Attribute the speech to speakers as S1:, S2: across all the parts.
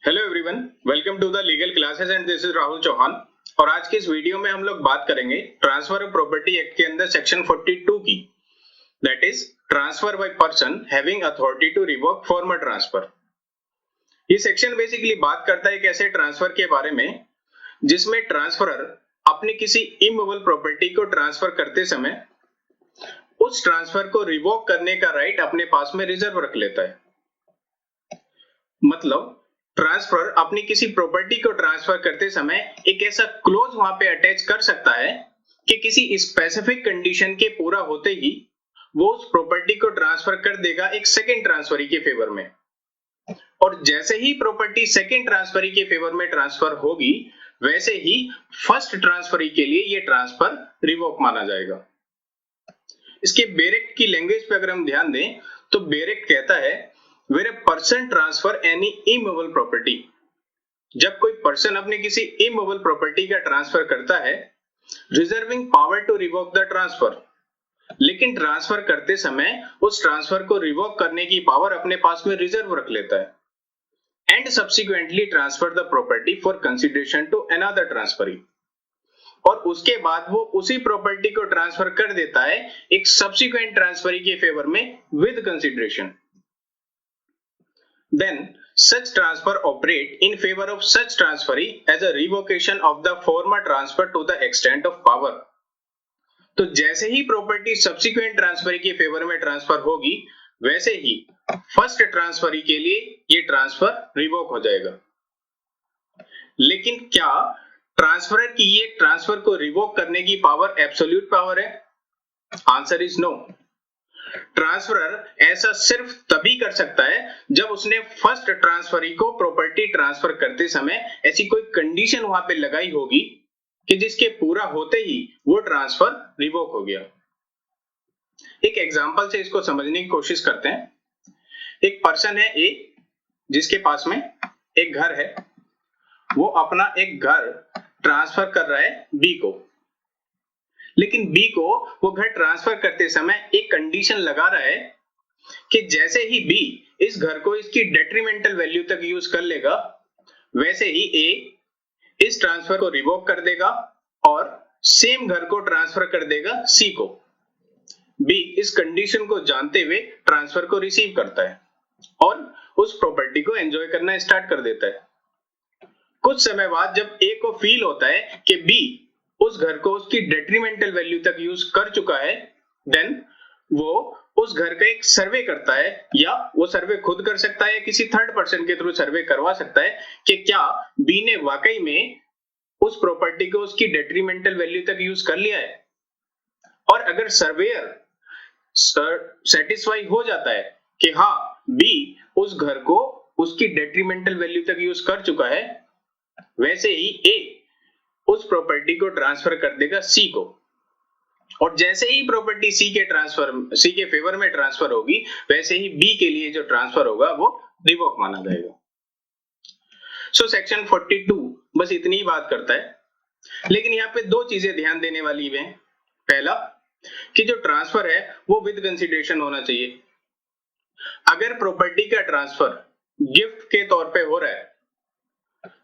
S1: Hello everyone, welcome to the legal classes and this is Rahul Chauhan. और आज की इस वीडियो में हम लोग बात करेंगे ट्रांसफर ऑफ प्रॉपर्टी एक्ट के अंदर सेक्शन 42 की, that is transfer by person having authority to revoke former transfer. ये सेक्शन बेसिकली बात करता है एक ऐसे ट्रांसफर के बारे में जिसमें ट्रांसफरर अपनी किसी इमूवेबल प्रॉपर्टी को ट्रांसफर करते समय उस ट्रांसफर को रिवोक करने का राइट अपने पास में रिजर्व रख लेता है। मतलब ट्रांसफर अपनी किसी प्रॉपर्टी को ट्रांसफर करते समय एक ऐसा क्लोज वहां पे अटैच कर सकता है कि किसी स्पेसिफिक कंडीशन के पूरा होते ही वो उस प्रॉपर्टी को ट्रांसफर कर देगा एक सेकंड ट्रांसफरी के फेवर में। और जैसे ही प्रॉपर्टी सेकंड ट्रांसफरी के फेवर में ट्रांसफर होगी वैसे ही फर्स्ट ट्रांसफरी के लिए ये ट्रांसफर रिवोक माना जाएगा। इसके बेरेक्ट की लैंग्वेज पे अगर हम ध्यान दें तो बेरेक्ट कहता है where a person transfer any immovable property, जब कोई पर्सन अपने किसी immovable प्रॉपर्टी का ट्रांसफर करता है reserving power to revoke the transfer, लेकिन ट्रांसफर करते समय उस ट्रांसफर को रिवोक करने की पावर अपने पास में रिजर्व रख लेता है and subsequently transfer the property for consideration to another transferee, और उसके बाद वो उसी प्रॉपर्टी को ट्रांसफर कर देता है एक सब्सिक्वेंट ट्रांसफरी के फेवर में with consideration. Then such transfer operate in favor of such transferee as a revocation of the former transfer to the extent of power। तो जैसे ही प्रॉपर्टी सब्सिक्वेंट ट्रांसफरी के फेवर में ट्रांसफर होगी वैसे ही first transferee के लिए ये ट्रांसफर रिवोक हो जाएगा। लेकिन क्या ट्रांसफरर की ये ट्रांसफर को रिवोक करने की पावर एब्सोल्यूट पावर है? Answer is no. ट्रांसफरर ऐसा सिर्फ तभी कर सकता है जब उसने फर्स्ट ट्रांसफरी को प्रॉपर्टी ट्रांसफर करते समय ऐसी कोई कंडीशन वहां पे लगाई होगी कि जिसके पूरा होते ही वो ट्रांसफर रिवोक हो गया। एक एग्जांपल से इसको समझने की कोशिश करते हैं। एक पर्सन है ए जिसके पास में एक घर है, वो अपना एक घर ट्रांसफर कर रहा है बी को, लेकिन बी को वो घर ट्रांसफर करते समय एक कंडीशन लगा रहा है कि जैसे ही बी इस घर को इसकी डेट्रीमेंटल वैल्यू तक यूज कर लेगा वैसे ही ए इस ट्रांसफर को रिवोक कर देगा और सेम घर को ट्रांसफर कर देगा सी को। बी इस कंडीशन को जानते हुए ट्रांसफर को रिसीव करता है और उस प्रॉपर्टी को एंजॉय करना स्टार्ट कर देता है। कुछ समय बाद जब ए को फील होता है कि बी उस घर को उसकी डेट्रीमेंटल वैल्यू तक यूज कर चुका है, देन वो उस घर का एक सर्वे करता है, या वो सर्वे खुद कर सकता है या किसी थर्ड पर्सन के थ्रू सर्वे करवा सकता है कि क्या बी ने वाकई में उस प्रॉपर्टी को उसकी डेट्रीमेंटल वैल्यू तक यूज कर लिया है। और अगर सर्वेयर सेटिस्फाई हो जाता है कि हाँ बी उस घर को उसकी डेट्रीमेंटल वैल्यू तक यूज कर चुका है, वैसे ही ए उस प्रॉपर्टी को ट्रांसफर कर देगा सी को, और जैसे ही प्रॉपर्टी सी के फेवर में ट्रांसफर होगी वैसे ही बी के लिए जो ट्रांसफर होगा वो रिवोक माना जाएगा। सो सेक्शन 42 बस इतनी ही बात करता है, लेकिन यहाँ पे दो चीजें ध्यान देने वाली हैं। पहला कि जो ट्रांसफर है वो विद कंसिडरेशन होना चाहिए। अगर प्रॉपर्टी का ट्रांसफर गिफ्ट के तौर पे हो रहा है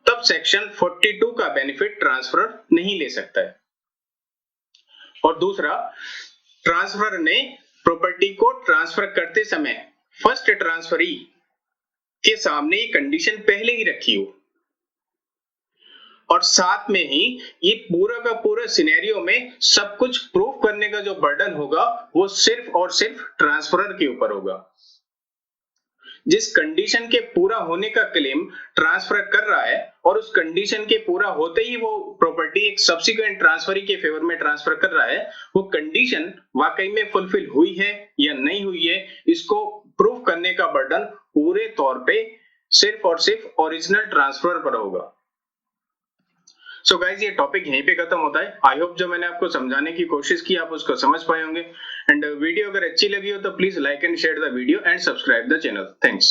S1: तब सेक्शन 42 का बेनिफिट ट्रांसफरर नहीं ले सकता है। और दूसरा, ट्रांसफरर ने प्रॉपर्टी को ट्रांसफर करते समय फर्स्ट ट्रांसफरी के सामने ये कंडीशन पहले ही रखी हो, और साथ में ही ये पूरा का पूरा सिनेरियो में सब कुछ प्रूफ करने का जो बर्डन होगा वो सिर्फ और सिर्फ ट्रांसफरर के ऊपर होगा। जिस कंडीशन के पूरा होने का क्लेम ट्रांसफर कर रहा है और उस कंडीशन के पूरा होते ही वो प्रॉपर्टी एक सब्सिक्वेंट ट्रांसफरी के फेवर में ट्रांसफर कर रहा है, वो कंडीशन वाकई में फुलफिल हुई है या नहीं हुई है, इसको प्रूफ करने का बर्डन पूरे तौर पे सिर्फ और सिर्फ ओरिजिनल ट्रांसफर पर होगा। सो गाइस, ये टॉपिक यहीं पे खत्म होता है। आई होप जो मैंने आपको समझाने की कोशिश की आप उसको समझ पाए होंगे। एंड वीडियो अगर अच्छी लगी हो तो please like and share the video and subscribe the channel. Thanks.